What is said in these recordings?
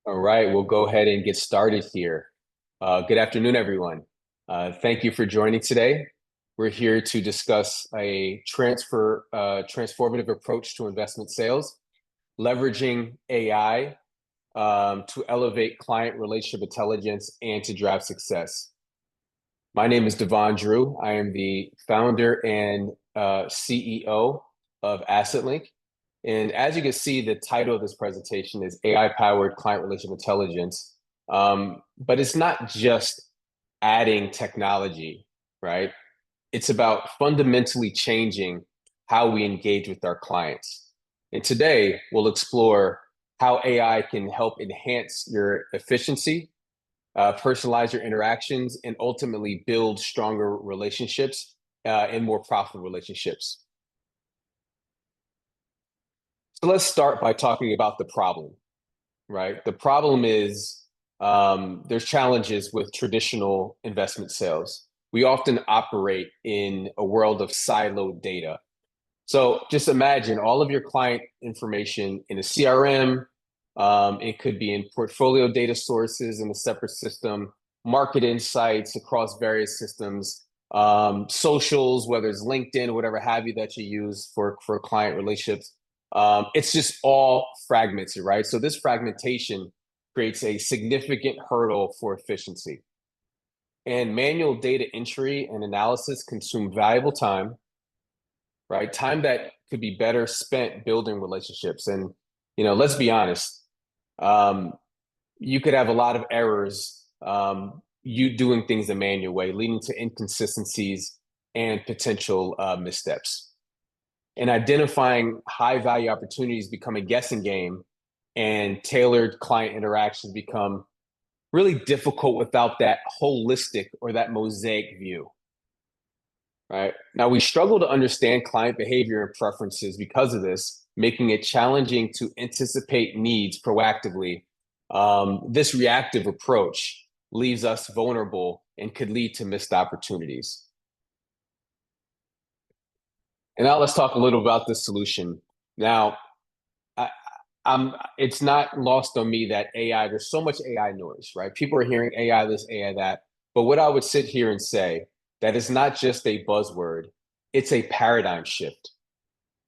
All right, we'll go ahead and get started here. Good afternoon, everyone. Thank you for joining today. We're here to discuss a transformative approach to investment sales, leveraging AI to elevate client relationship intelligence and to drive success. My name is Devon Drew. I am the founder and CEO of Assetlink. And as you can see, the title of this presentation is AI-powered client relationship intelligence. But it's not just adding technology, right? It's about fundamentally changing how we engage with our clients. And today, we'll explore how AI can help enhance your efficiency, personalize your interactions, and ultimately build stronger relationships and more profitable relationships. So let's start by talking about the problem, right? The problem is there's challenges with traditional investment sales. We often operate in a world of siloed data. So just imagine all of your client information in a CRM. It could be in portfolio data sources in a separate system, market insights across various systems, socials, whether it's LinkedIn or whatever have you that you use for client relationships. It's just all fragmented, right? So this fragmentation creates a significant hurdle for efficiency. And manual data entry and analysis consume valuable time, right? Time that could be better spent building relationships. And, let's be honest, you could have a lot of errors, you doing things the manual way, leading to inconsistencies and potential missteps. And identifying high value opportunities become a guessing game, and tailored client interactions become really difficult without that holistic or that mosaic view. Right now, we struggle to understand client behavior and preferences because of this, making it challenging to anticipate needs proactively. This reactive approach leaves us vulnerable and could lead to missed opportunities. And now let's talk a little about the solution. Now, it's not lost on me that AI, there's so much AI noise, right? People are hearing AI this, AI that. But what I would sit here and say, that is not just a buzzword, it's a paradigm shift.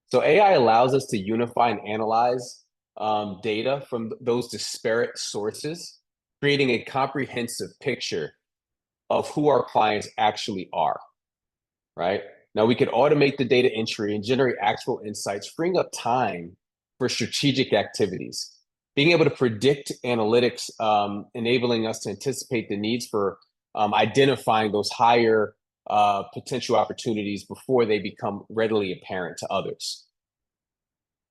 So AI allows us to unify and analyze data from those disparate sources, creating a comprehensive picture of who our clients actually are, right? Now we could automate the data entry and generate actual insights, freeing up time for strategic activities. Being able to predict analytics, enabling us to anticipate the needs for identifying those higher potential opportunities before they become readily apparent to others.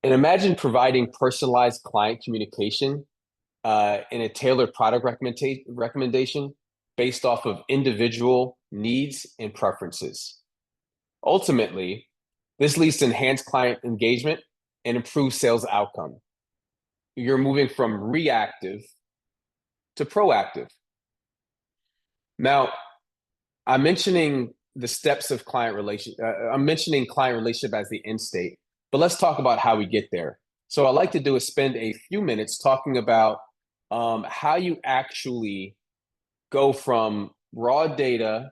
And imagine providing personalized client communication in a tailored product recommendation based off of individual needs and preferences. Ultimately, this leads to enhanced client engagement and improved sales outcome. You're moving from reactive to proactive. Now, I'm mentioning the steps of client relationship. I'm mentioning client relationship as the end state, but let's talk about how we get there. So what I like to do is spend a few minutes talking about how you actually go from raw data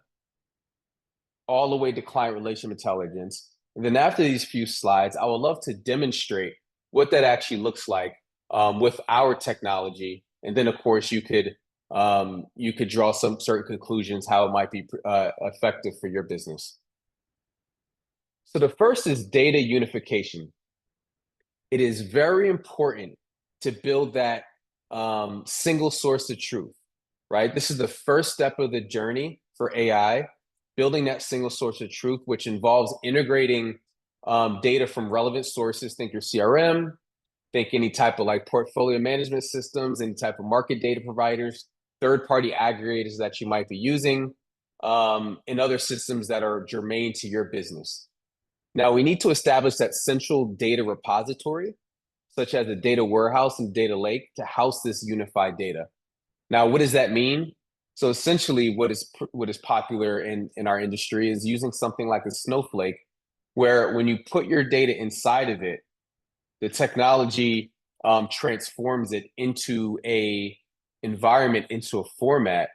all the way to client relationship intelligence. And then after these few slides, I would love to demonstrate what that actually looks like with our technology. And then, of course, you could draw some certain conclusions how it might be effective for your business. So the first is data unification. It is very important to build that single source of truth, right? This is the first step of the journey for AI, building that single source of truth, which involves integrating data from relevant sources. Think your CRM, think any type of like portfolio management systems, any type of market data providers, third-party aggregators that you might be using, and other systems that are germane to your business. Now, we need to establish that central data repository, such as a data warehouse and data lake, to house this unified data. Now, what does that mean? So essentially, what is popular in our industry is using something like a snowflake, where when you put your data inside of it, the technology transforms it into a environment, into a format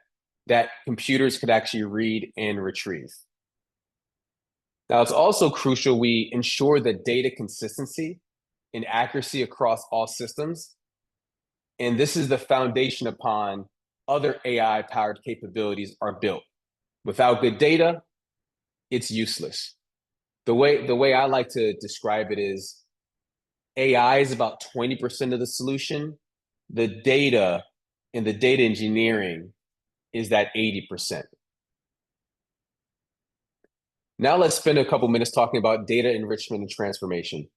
that computers could actually read and retrieve. Now, it's also crucial we ensure that data consistency and accuracy across all systems. And this is the foundation upon other AI powered capabilities are built. Without good data, it's useless. The way I like to describe it is AI is about 20% of the solution. The data and the data engineering is that 80%. Now let's spend a couple minutes talking about data enrichment and transformation.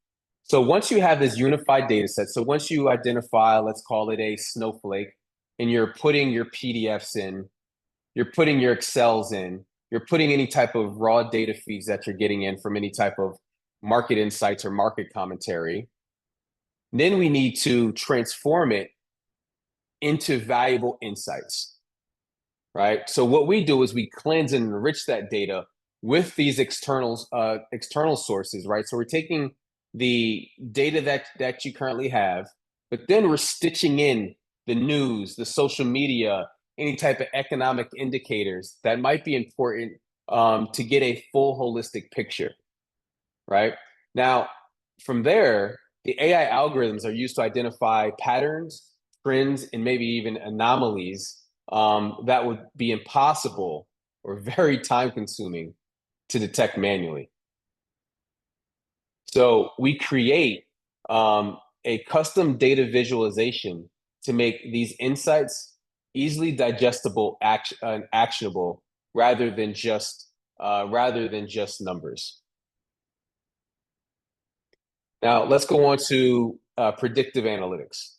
So once you have this unified data set, so once you identify, let's call it a snowflake, and you're putting your PDFs in, you're putting your Excels in, you're putting any type of raw data feeds that you're getting in from any type of market insights or market commentary, then we need to transform it into valuable insights, right? So what we do is we cleanse and enrich that data with these external sources, right? So we're taking the data that you currently have, but then we're stitching in the news, the social media, any type of economic indicators that might be important to get a full holistic picture, right? Now, from there, the AI algorithms are used to identify patterns, trends, and maybe even anomalies that would be impossible or very time consuming to detect manually. So we create a custom data visualization to make these insights easily digestible and actionable rather than just numbers. Now let's go on to predictive analytics.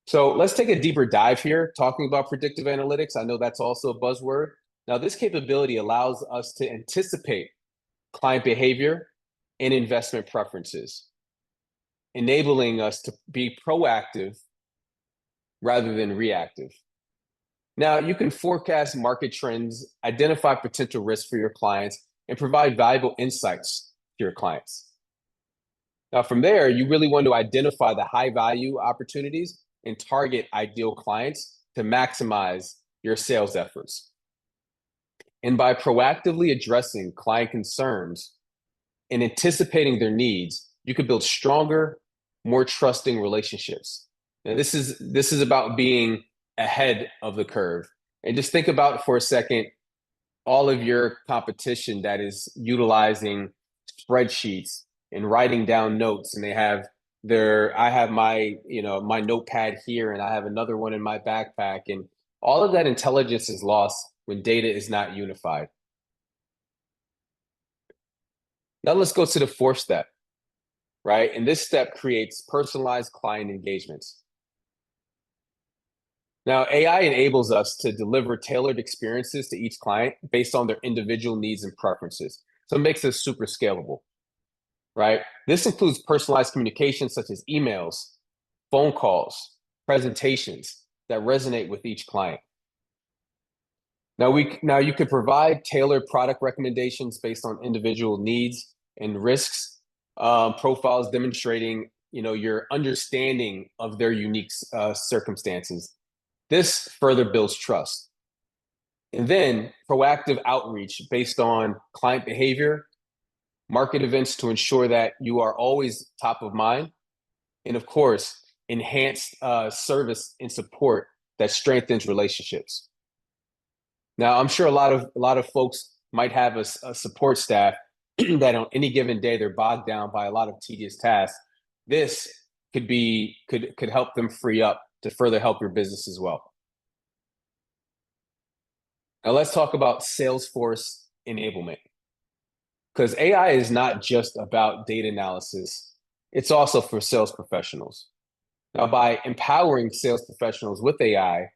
So let's take a deeper dive here talking about predictive analytics. I know that's also a buzzword. Now this capability allows us to anticipate client behavior and investment preferences, enabling us to be proactive rather than reactive. Now, you can forecast market trends, identify potential risks for your clients, and provide valuable insights to your clients. Now, from there, you really want to identify the high value opportunities and target ideal clients to maximize your sales efforts. And by proactively addressing client concerns and anticipating their needs, you could build stronger, more trusting relationships. Now, this is about being ahead of the curve. And just think about for a second all of your competition that is utilizing spreadsheets and writing down notes, and they have I have my my notepad here, and I have another one in my backpack, and all of that intelligence is lost when data is not unified. Now let's go to the fourth step, right? And this step creates personalized client engagements. Now, AI enables us to deliver tailored experiences to each client based on their individual needs and preferences. So it makes this super scalable, right? This includes personalized communications such as emails, phone calls, presentations that resonate with each client. Now you could provide tailored product recommendations based on individual needs and risks, profiles demonstrating your understanding of their unique circumstances. This further builds trust. And then proactive outreach based on client behavior, market events to ensure that you are always top of mind, and of course, enhanced service and support that strengthens relationships. Now, I'm sure a lot of folks might have a support staff that on any given day they're bogged down by a lot of tedious tasks. This could help them free up to further help your business as well. Now let's talk about Salesforce enablement, because AI is not just about data analysis, it's also for sales professionals. Now, by empowering sales professionals with AI,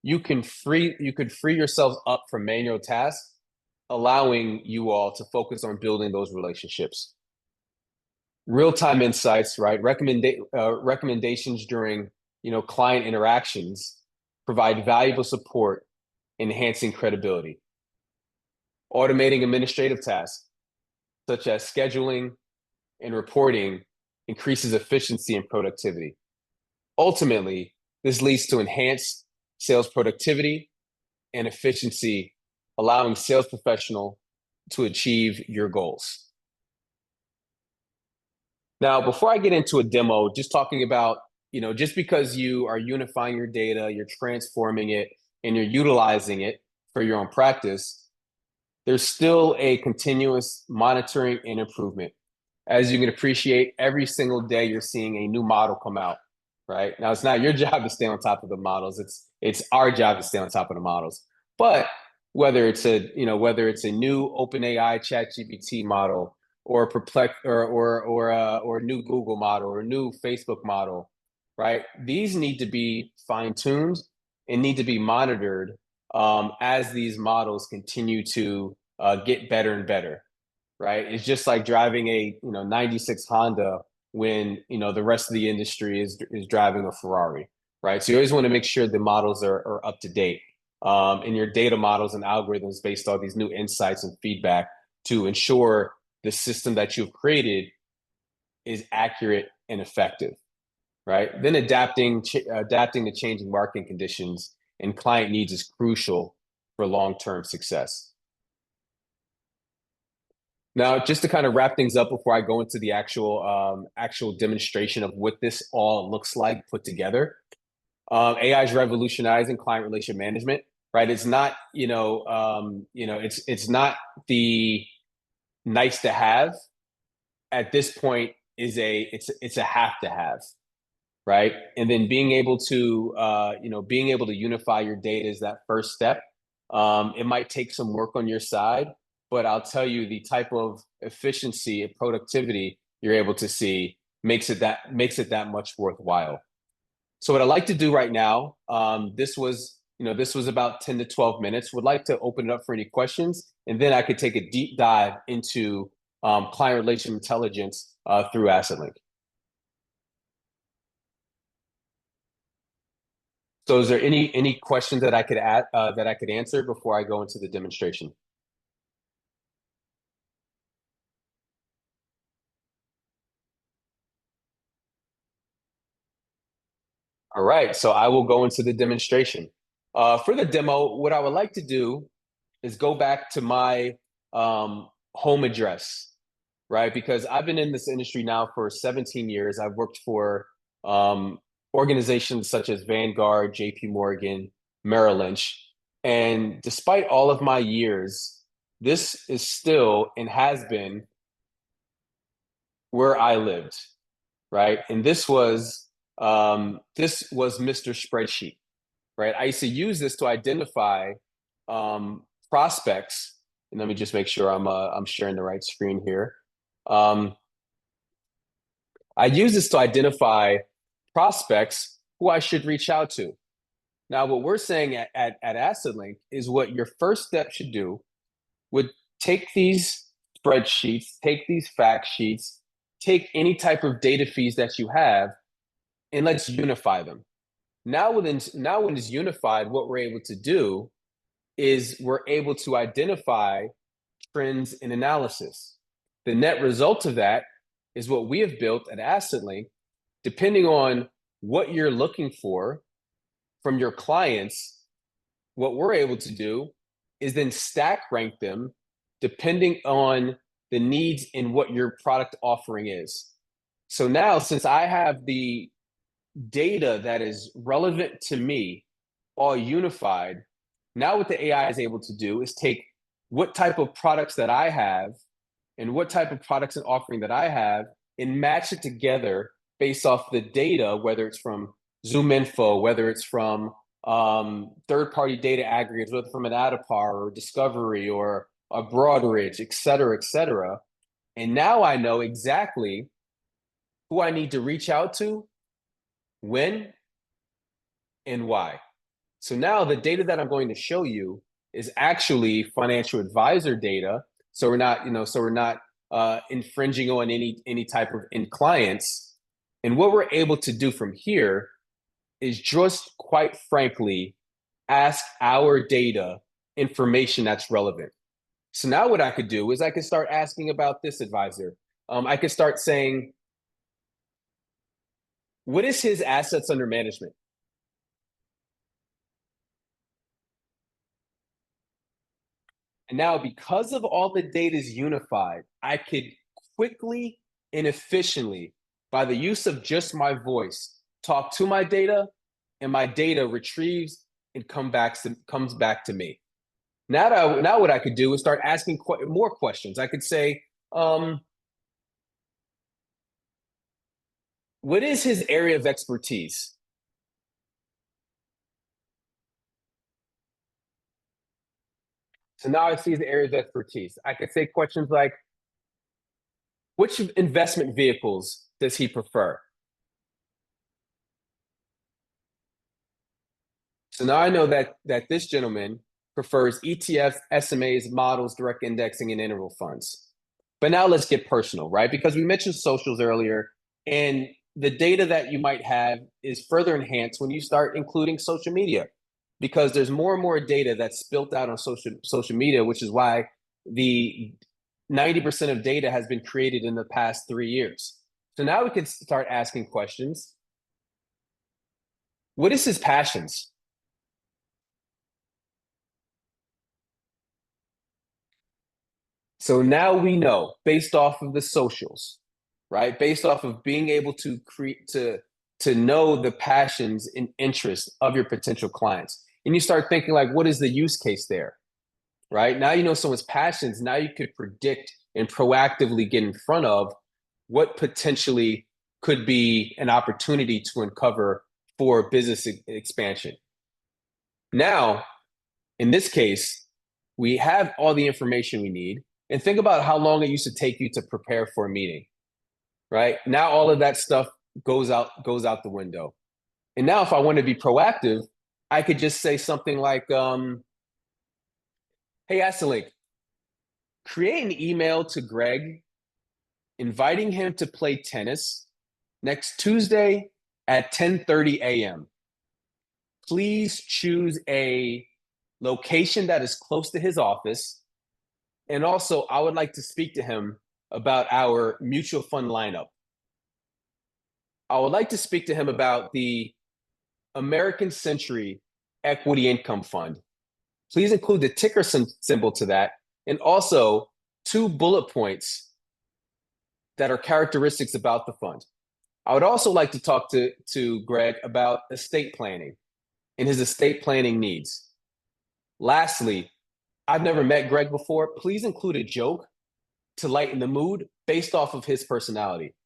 you could free yourselves up from manual tasks, allowing you all to focus on building those relationships. Real-time insights, right? Recommendations during client interactions provide valuable support, enhancing credibility. Automating administrative tasks such as scheduling and reporting increases efficiency and productivity. Ultimately, this leads to enhanced sales productivity and efficiency, allowing sales professional to achieve your goals. Now, before I get into a demo, just talking about, just because you are unifying your data, you're transforming it, and you're utilizing it for your own practice, there's still a continuous monitoring and improvement. As you can appreciate, every single day you're seeing a new model come out, right? Now, it's not your job to stay on top of the models. It's our job to stay on top of the models. But whether it's a new OpenAI ChatGPT model, or Perplex, or a new Google model, or a new Facebook model, right? These need to be fine-tuned and need to be monitored as these models continue to get better and better, right? It's just like driving a 96 Honda when the rest of the industry is driving a Ferrari, right? So you always want to make sure the models are up to date, and your data models and algorithms based on these new insights and feedback to ensure the system that you've created is accurate and effective, right? Then adapting to changing marketing conditions and client needs is crucial for long-term success. Now, just to kind of wrap things up before I go into the actual demonstration of what this all looks like put together, AI is revolutionizing client relationship management, right? It's not, it's not the nice to have. At this point, it's a have to have, right? And then being able to unify your data is that first step. It might take some work on your side, but I'll tell you, the type of efficiency and productivity you're able to see makes it that much worthwhile. So what I'd like to do right now, this was about 10 to 12 minutes. Would like to open it up for any questions, and then I could take a deep dive into client relation intelligence through Assetlink. So is there any questions that I could answer before I go into the demonstration? All right, so I will go into the demonstration. For the demo, what I would like to do is go back to my home address, right? Because I've been in this industry now for 17 years. I've worked for organizations such as Vanguard, JP Morgan, Merrill Lynch. And despite all of my years, this is still and has been where I lived, right? And this was Mr. Spreadsheet, right? I used to use this to identify prospects. And let me just make sure I'm sharing the right screen here. I use this to identify prospects who I should reach out to. Now, what we're saying at Assetlink is what your first step should do would take these spreadsheets, take these fact sheets, take any type of data feeds that you have, and let's unify them. Now when it's unified, what we're able to do is we're able to identify trends and analysis. The net result of that is what we have built at Assetlink. Depending on what you're looking for from your clients, what we're able to do is then stack rank them depending on the needs and what your product offering is. So now, since I have the data that is relevant to me all unified, now what the AI is able to do is take what type of products that I have and what type of products and offering that I have and match it together based off the data, whether it's from ZoomInfo, whether it's from third-party data aggregators, whether from an Adapar or Discovery or a Broadridge, et cetera, et cetera. And now I know exactly who I need to reach out to, when, and why. So now the data that I'm going to show you is actually financial advisor data. So we're not, infringing on any type of end clients. And what we're able to do from here is just, quite frankly, ask our data information that's relevant. So now what I could do is I could start asking about this advisor. I could start saying, What is his assets under management? And now, because of all the data is unified, I could quickly and efficiently, by the use of just my voice, talk to my data, and my data retrieves and comes back to me. Now what I could do is start asking more questions. I could say, what is his area of expertise? So now I see the areas of expertise. I could say questions like, which investment vehicles does he prefer? So now I know that this gentleman prefers ETFs, SMAs, models, direct indexing, and interval funds. But now let's get personal, right? Because we mentioned socials earlier, and the data that you might have is further enhanced when you start including social media, because there's more and more data that's spilt out on social media, which is why the 90% of data has been created in the past 3 years. So now we can start asking questions. What is his passions? So now we know based off of the socials, right? Based off of being able to create to know the passions and interests of your potential clients. And you start thinking like, what is the use case there? Right? Now you know someone's passions. Now you could predict and proactively get in front of what potentially could be an opportunity to uncover for business expansion. Now, in this case, we have all the information we need. And think about how long it used to take you to prepare for a meeting, right? Now all of that stuff goes out the window. And now if I want to be proactive, I could just say something like, hey, Assetlink, create an email to Greg inviting him to play tennis next Tuesday at 10:30 a.m. Please choose a location that is close to his office. And also, I would like to speak to him about our mutual fund lineup. I would like to speak to him about the American Century Equity Income Fund. Please include the ticker symbol to that, and also 2 bullet points that are characteristics about the fund. I would also like to talk to Greg about estate planning and his estate planning needs. Lastly, I've never met Greg before. Please include a joke to lighten the mood based off of his personality.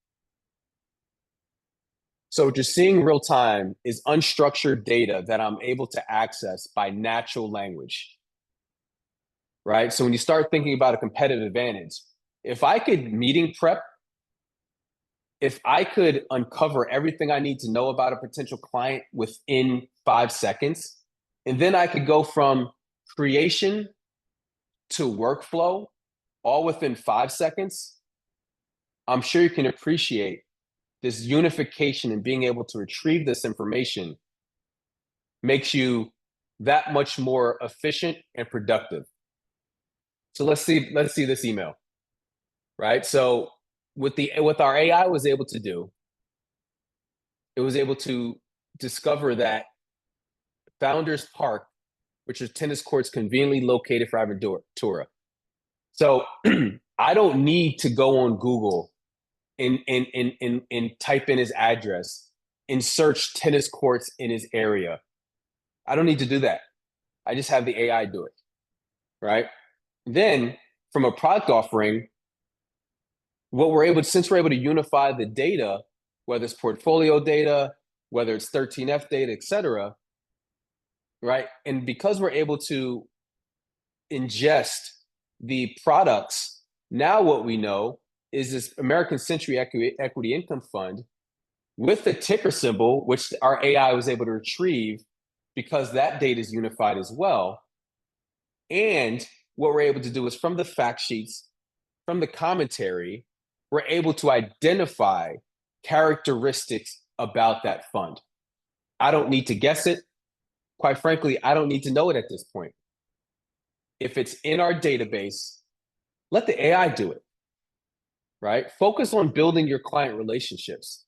So what you're seeing real time is unstructured data that I'm able to access by natural language, right? So when you start thinking about a competitive advantage, if I could meeting prep, if I could uncover everything I need to know about a potential client within 5 seconds, and then I could go from creation to workflow all within 5 seconds, I'm sure you can appreciate this unification and being able to retrieve this information makes you that much more efficient and productive. So let's see this email, right? So with our AI was able to do, it was able to discover that Founders Park, which is tennis courts conveniently located for Aventura. So I don't need to go on Google and type in his address and search tennis courts in his area. I don't need to do that. I just have the AI do it, right? Then from a product offering, since we're able to unify the data, whether it's portfolio data, whether it's 13F data, et cetera, right? And because we're able to ingest the products, now what we know is this American Century Equity Income Fund with the ticker symbol, which our AI was able to retrieve because that data is unified as well. And what we're able to do is from the fact sheets, from the commentary, we're able to identify characteristics about that fund. I don't need to guess it. Quite frankly, I don't need to know it at this point. If it's in our database, let the AI do it, right? Focus on building your client relationships.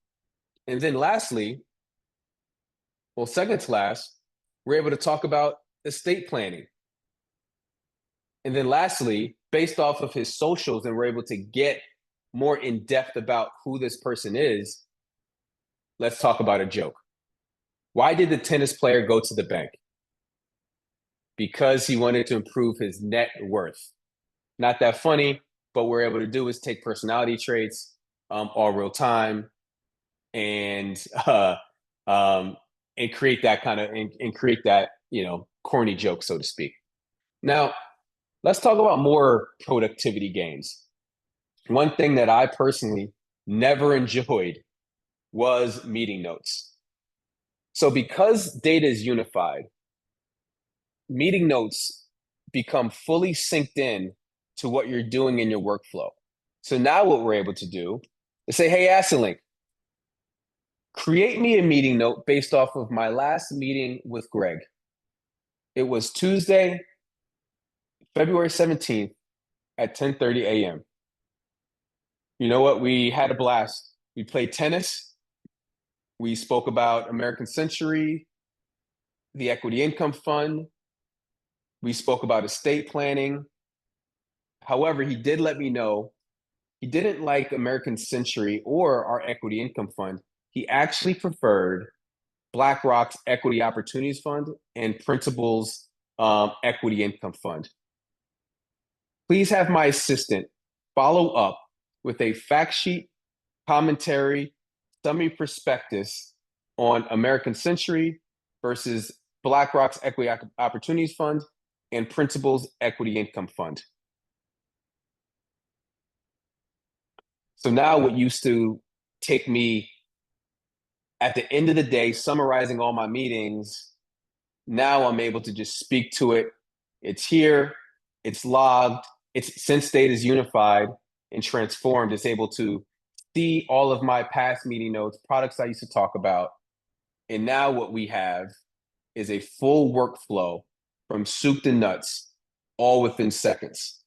And then lastly, well, second to last, we're able to talk about estate planning. And then lastly, based off of his socials, and we're able to get more in depth about who this person is, let's talk about a joke. Why did the tennis player go to the bank? Because he wanted to improve his net worth. Not that funny, but what we're able to do is take personality traits, all real time, and um, and create that kind of and create that corny joke, so to speak. Now, let's talk about more productivity gains. One thing that I personally never enjoyed was meeting notes. So because data is unified, meeting notes become fully synced in to what you're doing in your workflow. So now what we're able to do is say, hey, Assetlink, create me a meeting note based off of my last meeting with Greg. It was Tuesday, February 17th at 10:30 a.m. You know what? We had a blast. We played tennis. We spoke about American Century, the Equity Income Fund. We spoke about estate planning. However, he did let me know he didn't like American Century or our Equity Income Fund. He actually preferred BlackRock's Equity Opportunities Fund and Principal's Equity Income Fund. Please have my assistant follow up with a fact sheet, commentary, summary prospectus on American Century versus BlackRock's Equity Opportunities Fund and Principal's Equity Income Fund. So now what used to take me at the end of the day, summarizing all my meetings, now I'm able to just speak to it. It's here, it's logged, it's since data is unified and transformed, it's able to see all of my past meeting notes, products I used to talk about. And now what we have is a full workflow from soup to nuts, all within seconds.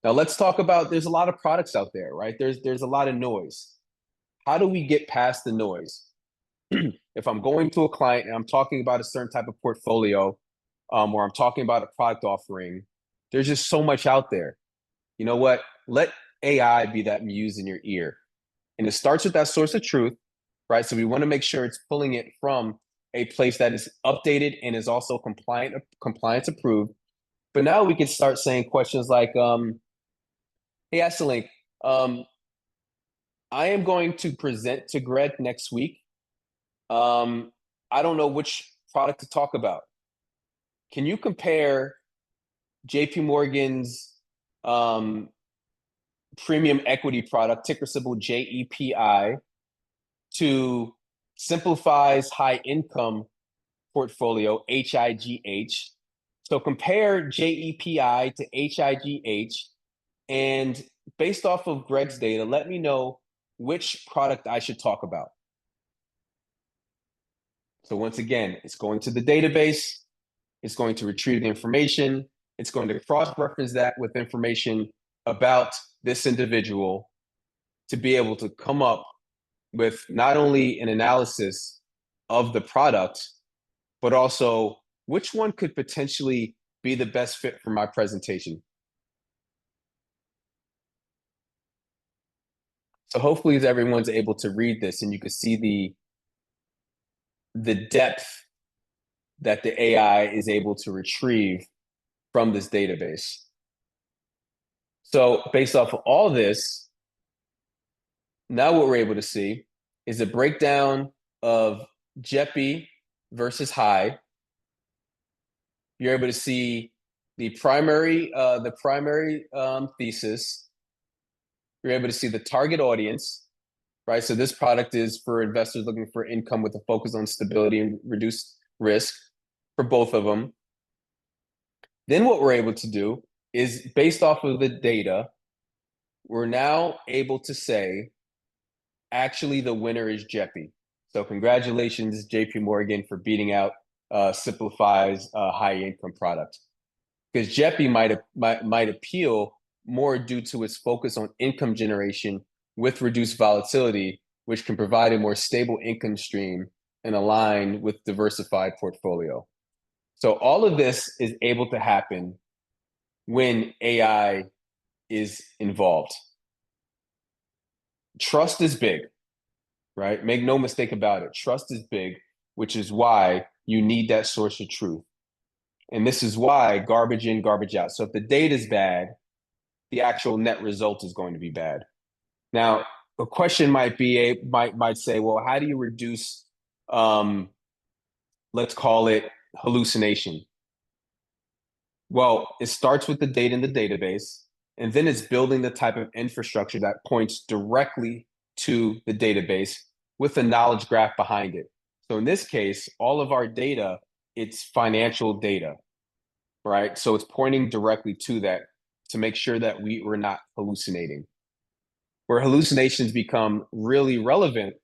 Now let's talk about, there's a lot of products out there, right? There's a lot of noise. How do we get past the noise? If I'm going to a client and I'm talking about a certain type of portfolio, or I'm talking about a product offering, there's just so much out there. You know what? Let AI be that muse in your ear. And it starts with that source of truth, right? So we want to make sure it's pulling it from a place that is updated and is also compliance approved. But now we can start saying questions like, hey, Assetlink, I am going to present to Greg next week. I don't know which product to talk about. Can you compare JP Morgan's premium equity product, ticker symbol JEPI, to Simplify's high income portfolio, HIGH? So compare JEPI to HIGH, and based off of Greg's data, let me know which product I should talk about. So once again, it's going to the database, it's going to retrieve the information, it's going to cross-reference that with information about this individual to be able to come up with not only an analysis of the product, but also which one could potentially be the best fit for my presentation. So hopefully everyone's able to read this and you can see the depth that the AI is able to retrieve from this database. So based off of all this, now what we're able to see is a breakdown of JEPI versus high. You're able to see the primary thesis. You're able to see the target audience, right? So this product is for investors looking for income with a focus on stability and reduced risk for both of them. Then what we're able to do is, based off of the data, we're now able to say, actually, the winner is JEPI. So congratulations, JP Morgan, for beating out Simplify's high income product. Because JEPI might appeal more due to its focus on income generation with reduced volatility, which can provide a more stable income stream and align with diversified portfolio. So all of this is able to happen when AI is involved. Trust is big, right? Make no mistake about it. Trust is big, which is why you need that source of truth. And this is why garbage in, garbage out. So if the data is bad, the actual net result is going to be bad. Now, a question might say, well, how do you reduce, let's call it hallucination? Well, it starts with the data in the database, and then it's building the type of infrastructure that points directly to the database with a knowledge graph behind it. So in this case, all of our data, it's financial data, right? So it's pointing directly to that to make sure that we're not hallucinating. Where hallucinations become really relevant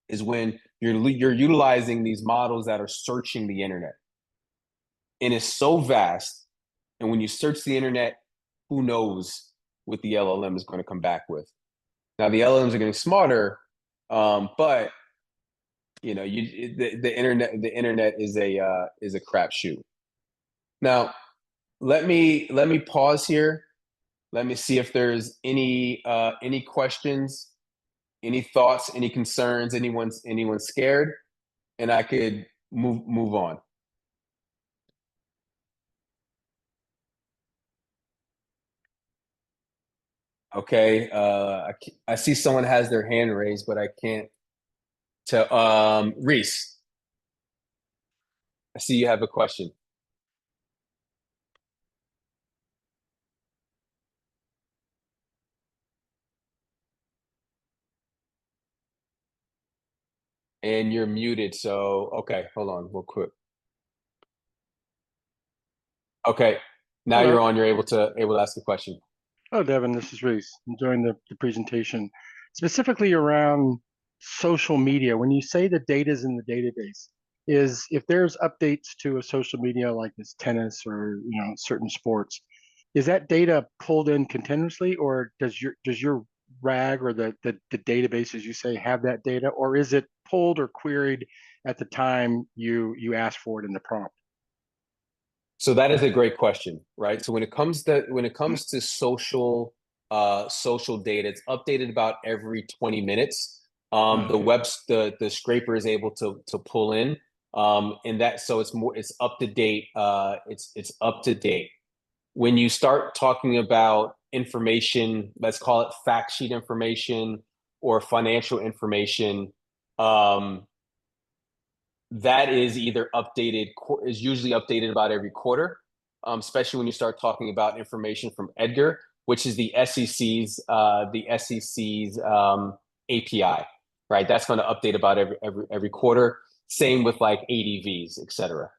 is when you're utilizing these models that are searching the internet. And it's so vast. And when you search the internet, who knows what the LLM is going to come back with? Now the LLMs are getting smarter, but you know, the internet is a crapshoot. Now, let me pause here. Let me see if there's any questions, any thoughts, any concerns, anyone scared, and I could move on. Okay, I see someone has their hand raised, but I can't tell. Reese, I see you have a question, and you're muted. So, okay, hold on, real quick. Okay, now Hello. you're on. You're able to ask a question. Hello, Devon. This is Reese. Enjoying the presentation. Specifically around social media, when you say the data is in the database, is if there's updates to a social media like this tennis or certain sports, is that data pulled in continuously, or does your RAG or the database, as you say, have that data, or is it pulled or queried at the time you ask for it in the prompt? So that is a great question, right? So when it comes to social data, it's updated about every 20 minutes. Okay. The scraper is able to pull in, and that so it's up to date. It's up to date. When you start talking about information, let's call it fact sheet information or financial information, um, that is either updated is usually updated about every quarter, especially when you start talking about information from Edgar, which is the SEC's API, right? That's going to update about every quarter. Same with like ADVs, et cetera.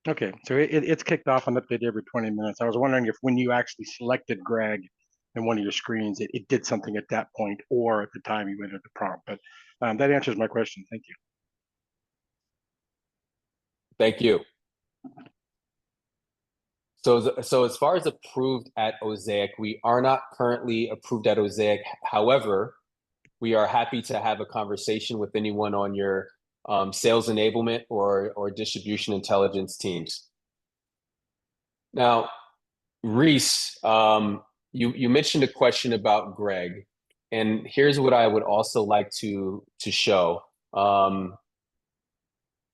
Okay, so it's kicked off and updated every 20 minutes. I was wondering if when you actually selected Greg in one of your screens, it did something at that point or at the time you entered the prompt. But that answers my question. Thank you. Thank you. So as far as approved at Osaic, we are not currently approved at Osaic. However, we are happy to have a conversation with anyone on your sales enablement or distribution intelligence teams. Now, Reese, you mentioned a question about Greg, and here's what I would also like to show.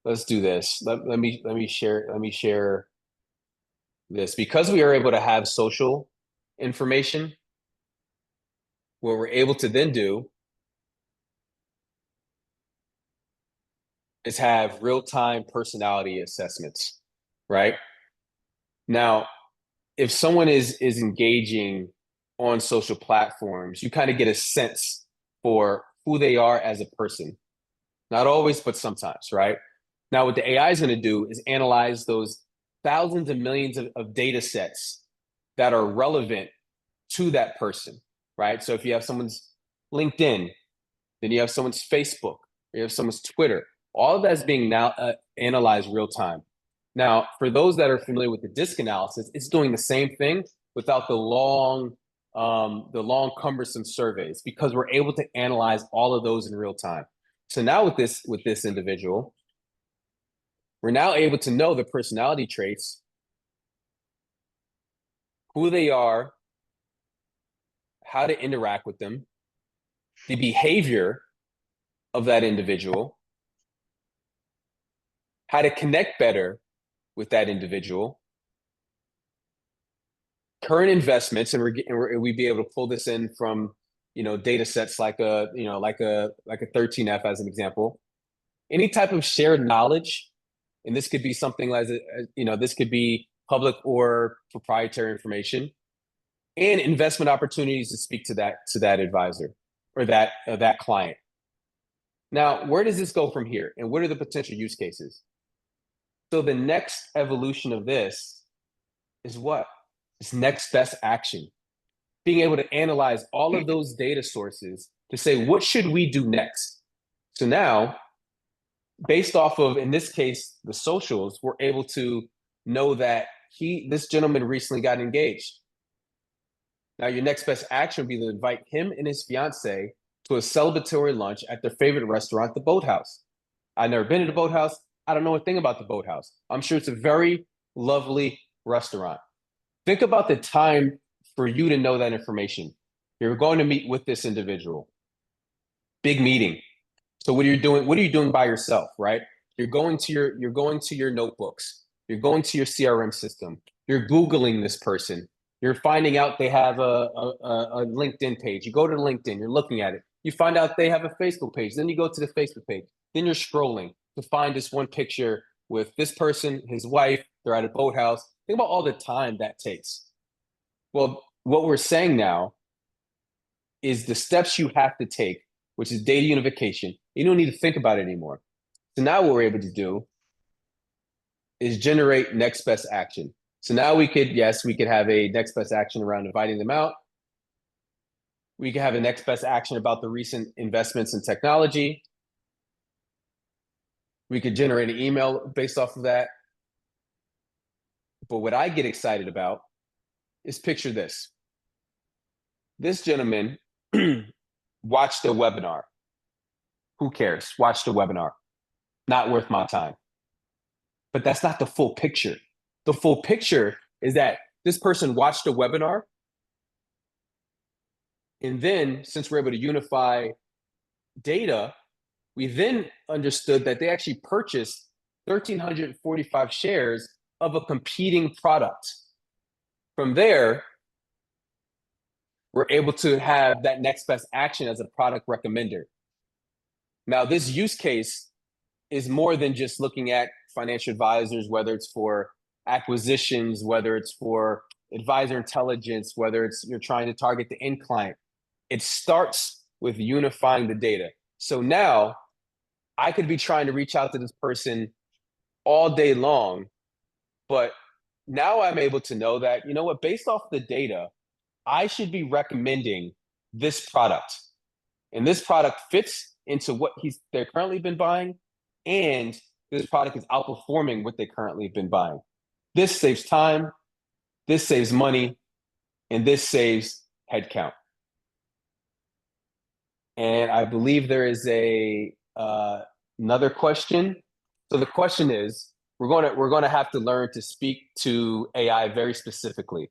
Let's do this. Let me share this because we are able to have social information. What we're able to then do is have real-time personality assessments, right? Now, if someone is engaging on social platforms, you kind of get a sense for who they are as a person. Not always, but sometimes, right? Now, what the AI is going to do is analyze those thousands of millions of data sets that are relevant to that person, right? So if you have someone's LinkedIn, then you have someone's Facebook, you have someone's Twitter, all of that's being now analyzed real time. Now, for those that are familiar with the disk analysis, it's doing the same thing without the long the long, cumbersome surveys, because we're able to analyze all of those in real time. So now with this individual, we're now able to know the personality traits, who they are, how to interact with them, the behavior of that individual, how to connect better with that individual, current investments, and we'd be able to pull this in from data sets like a 13F as an example. Any type of shared knowledge, and this could be something like this could be public or proprietary information, and investment opportunities to speak to that advisor or that client. Now, where does this go from here, and what are the potential use cases? So the next evolution of this is what? It's next best action. Being able to analyze all of those data sources to say, what should we do next? So now, based off of, in this case, the socials, we're able to know that this gentleman recently got engaged. Now, your next best action would be to invite him and his fiance to a celebratory lunch at their favorite restaurant, the Boathouse. I've never been to the Boathouse. I don't know a thing about the Boathouse. I'm sure it's a very lovely restaurant. Think about the time for you to know that information. You're going to meet with this individual. Big meeting. So what are you doing? What are you doing by yourself, right? You're going to your notebooks. You're going to your CRM system. You're Googling this person. You're finding out they have a LinkedIn page. You go to LinkedIn, you're looking at it. You find out they have a Facebook page. Then you go to the Facebook page. Then you're scrolling to find this one picture with this person, his wife, they're at a boathouse. Think about all the time that takes. Well, what we're saying now is the steps you have to take, which is data unification. You don't need to think about it anymore. So now what we're able to do is generate next best action. So now we could have a next best action around inviting them out. We could have a next best action about the recent investments in technology. We could generate an email based off of that. But what I get excited about is picture this. This gentleman watched a webinar. Who cares? Watched a webinar. Not worth my time. But that's not the full picture. The full picture is that this person watched a webinar. And then, since we're able to unify data, we then understood that they actually purchased 1,345 shares of a competing product. From there, we're able to have that next best action as a product recommender. Now, this use case is more than just looking at financial advisors, whether it's for acquisitions, whether it's for advisor intelligence, whether it's you're trying to target the end client. It starts with unifying the data. So now I could be trying to reach out to this person all day long, but now I'm able to know that, you know what, based off the data, I should be recommending this product. And this product fits into what they're currently been buying, and this product is outperforming what they currently have been buying. This saves time, this saves money, and this saves headcount. And I believe there is another question. So the question is, we're going to have to learn to speak to AI very specifically.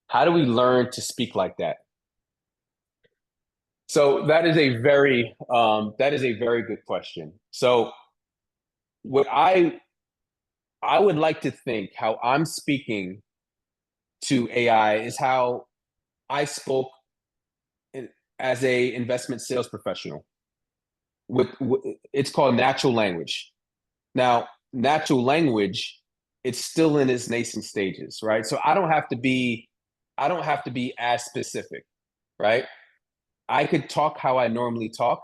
How do we learn to speak like that? So that is a very good question. So what I would like to think how I'm speaking to AI is how I spoke as a investment sales professional. It's called natural language. Now, natural language, it's still in its nascent stages, right? So I don't have to be as specific, right? I could talk how I normally talk,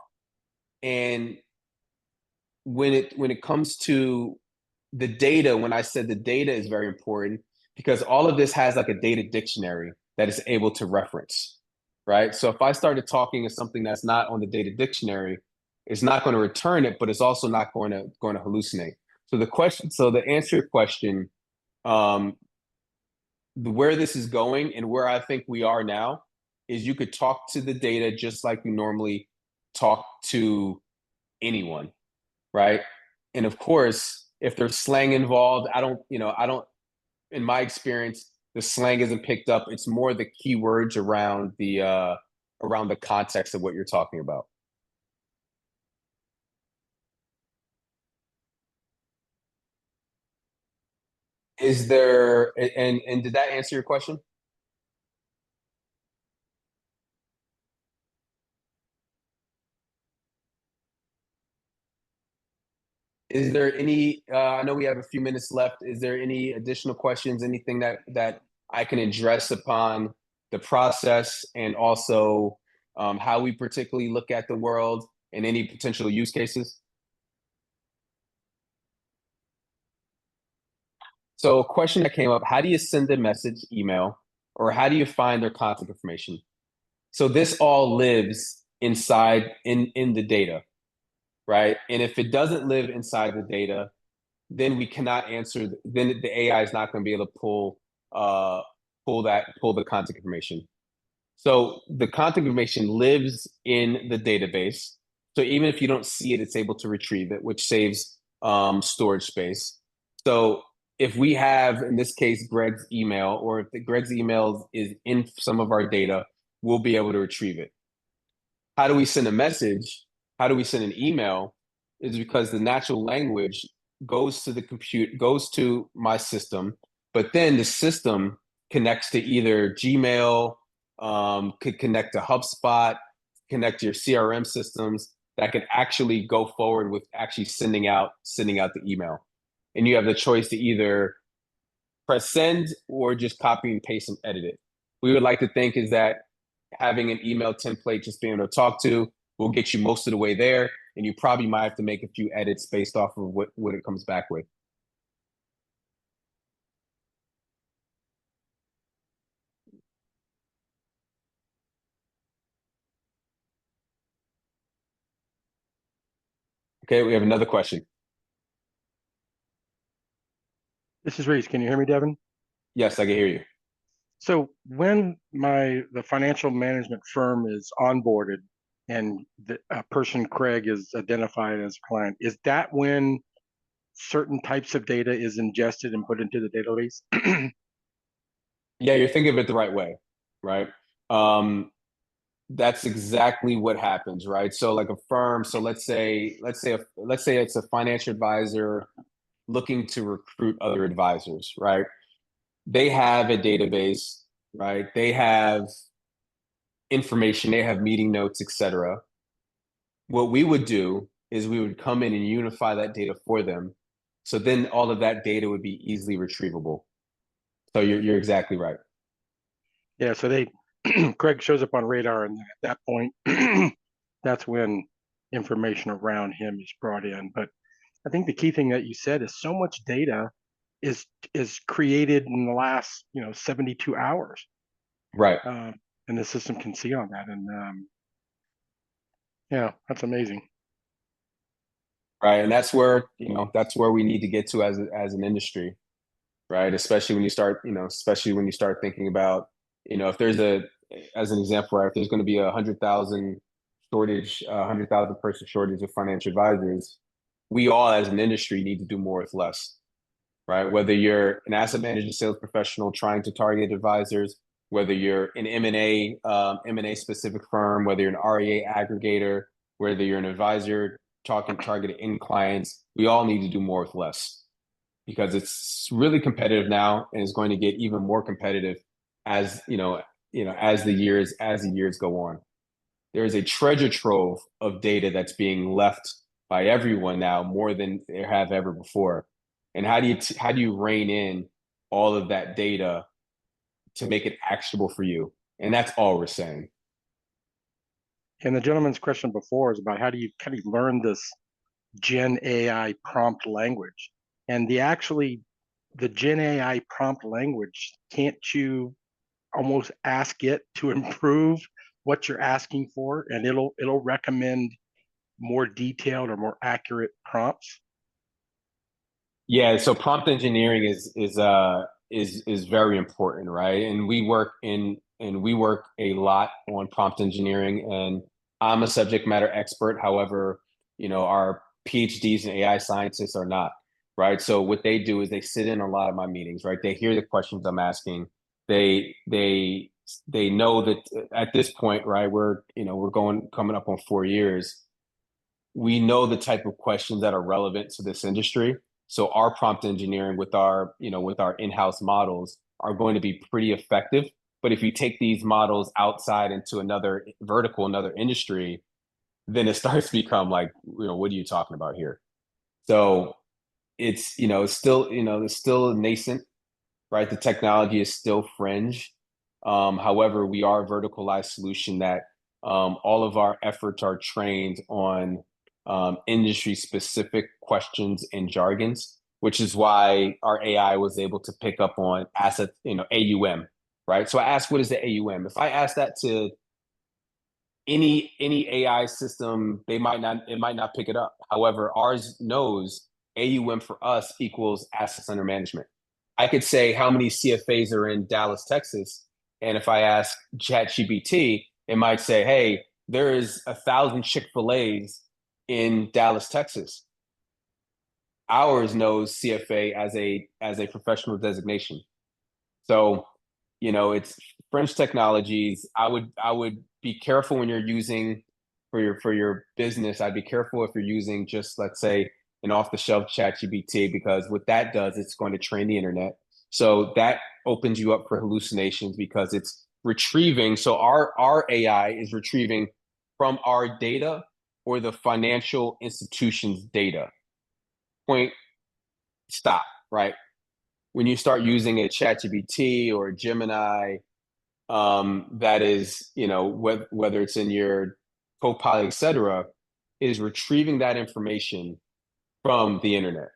and when it comes to the data, when I said the data is very important, because all of this has like a data dictionary that is able to reference, right? So if I started talking of something that's not on the data dictionary, it's not going to return it, but it's also not going to hallucinate. So the answer to your question, where this is going and where I think we are now is you could talk to the data just like you normally talk to anyone, right? And of course, if there's slang involved, I don't, in my experience, the slang isn't picked up. It's more the keywords around the context of what you're talking about. Is there and did that answer your question? Is there any I know we have a few minutes left. Is there any additional questions, anything that I can address upon the process and also how we particularly look at the world and any potential use cases? So a question that came up, how do you send a message, email, or how do you find their contact information? So this all lives inside in the data, right? And if it doesn't live inside the data, then we cannot answer. Then the AI is not going to be able to uh, pull the contact information. So the contact information lives in the database. So even if you don't see it, it's able to retrieve it, which saves storage space. So if we have, in this case, Greg's email, or if Greg's email is in some of our data, we'll be able to retrieve it. How do we send a message? How do we send an email? Is because the natural language goes to the compute, goes to my system, but then the system connects to either Gmail, could connect to HubSpot, connect to your CRM systems that can actually go forward with actually sending out the email. And you have the choice to either press send or just copy and paste and edit it. We would like to think is that having an email template, just being able to talk to, will get you most of the way there. And you probably might have to make a few edits based off of what it comes back with. Okay, we have another question. This is Reese. Can you hear me, Devon? Yes, I can hear you. So when the financial management firm is onboarded and the person Craig is identified as a client, is that when certain types of data is ingested and put into the database? Yeah, you're thinking of it the right way, right? Um, that's exactly what happens, right? So like a firm, so let's say it's a financial advisor looking to recruit other advisors, right? They have a database, right? They have information, they have meeting notes, etc. What we would do is we would come in and unify that data for them. So then all of that data would be easily retrievable. So you're exactly right. Yeah, so they Craig shows up on radar, and at that point, that's when information around him is brought in. But I think the key thing that you said is so much data is created in the last 72 hours, Right. uh, and the system can see on that. And yeah, that's amazing. Right. And that's where, that's where we need to get to as an industry, right? Especially when you start, especially when you start thinking about, if there's as an example, right, if there's going to be 100,000 shortage, 100,000 person shortage of financial advisors, we all as an industry need to do more with less, right? Whether you're an asset management sales professional trying to target advisors, whether you're an M&A specific firm, whether you're an REA aggregator, whether you're an advisor talking targeted end clients, we all need to do more with less because it's really competitive now and is going to get even more competitive as as the years go on. There is a treasure trove of data that's being left by everyone now more than there have ever before. And how do you rein in all of that data to make it actionable for you? And that's all we're saying. And the gentleman's question before is about how do you learn this Gen AI prompt language? And the Gen AI prompt language, can't you almost ask it to improve what you're asking for, and it'll recommend more detailed or more accurate prompts? Yeah, so prompt engineering is very important, right? And we work a lot on prompt engineering, and I'm a subject matter expert. However, our PhDs and AI scientists are not, right? So what they do is they sit in a lot of my meetings, right? They hear the questions I'm asking. They know that at this point, right, we're coming up on 4 years. We know the type of questions that are relevant to this industry. So our prompt engineering with our in-house models are going to be pretty effective. But if you take these models outside into another vertical, another industry, then it starts to become like, what are you talking about here? So it's still nascent, right? The technology is still fringe. However, we are a verticalized solution that all of our efforts are trained on industry specific questions and jargons, which is why our AI was able to pick up on asset, AUM, right? So I asked, what is the AUM? If I ask that to any AI system, it might not pick it up. However, ours knows AUM for us equals assets under management. I could say how many CFAs are in Dallas, Texas, and if I ask ChatGPT, it might say, "Hey, there is 1,000 Chick-fil-A's in Dallas, Texas." Ours knows CFA as a professional designation. So, it's French technologies. I would be careful when you're using for your business. I'd be careful if you're using just, let's say, an off-the-shelf ChatGPT, because what that does, it's going to train the internet. So that opens you up for hallucinations because it's retrieving. So our AI is retrieving from our data or the financial institution's data. Point, stop, right? When you start using a ChatGPT or a Gemini, that is, whether it's in your Copilot, et cetera, is retrieving that information from the internet.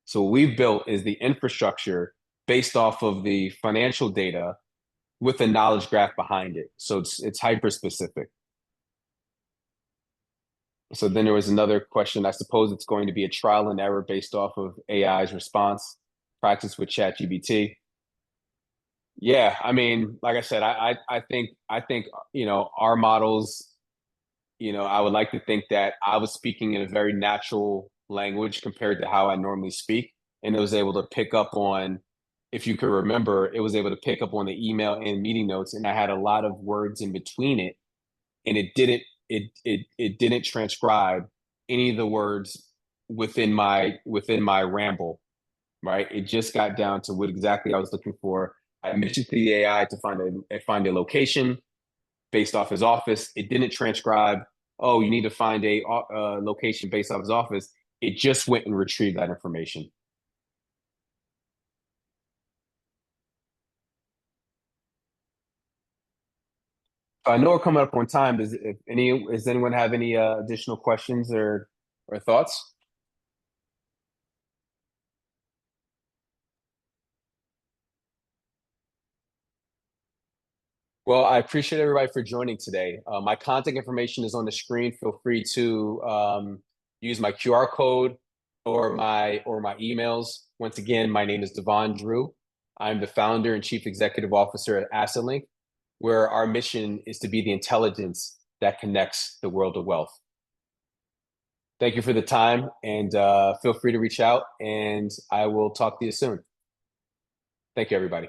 So what we've built is the infrastructure based off of the financial data with a knowledge graph behind it. So it's hyper specific. So then there was another question. I suppose it's going to be a trial and error based off of AI's response, practice with ChatGPT. Yeah, I mean, like I said, I think our models, I would like to think that I was speaking in a very natural language compared to how I normally speak, and it was able to pick up on, if you could remember, it was able to pick up on the email and meeting notes, and I had a lot of words in between it, and it didn't transcribe any of the words within my ramble, right? It just got down to what exactly I was looking for. I mentioned to the AI to find a location based off his office. It didn't transcribe, oh, you need to find a location based off his office. It just went and retrieved that information. I know we're coming up on time. Does anyone have any additional questions or thoughts? Well, I appreciate everybody for joining today. My contact information is on the screen. Feel free to use my QR code or my emails. Once again, my name is Devon Drew. I'm the founder and chief executive officer at Assetlink, where our mission is to be the intelligence that connects the world of wealth. Thank you for the time, and feel free to reach out, and I will talk to you soon. Thank you, everybody.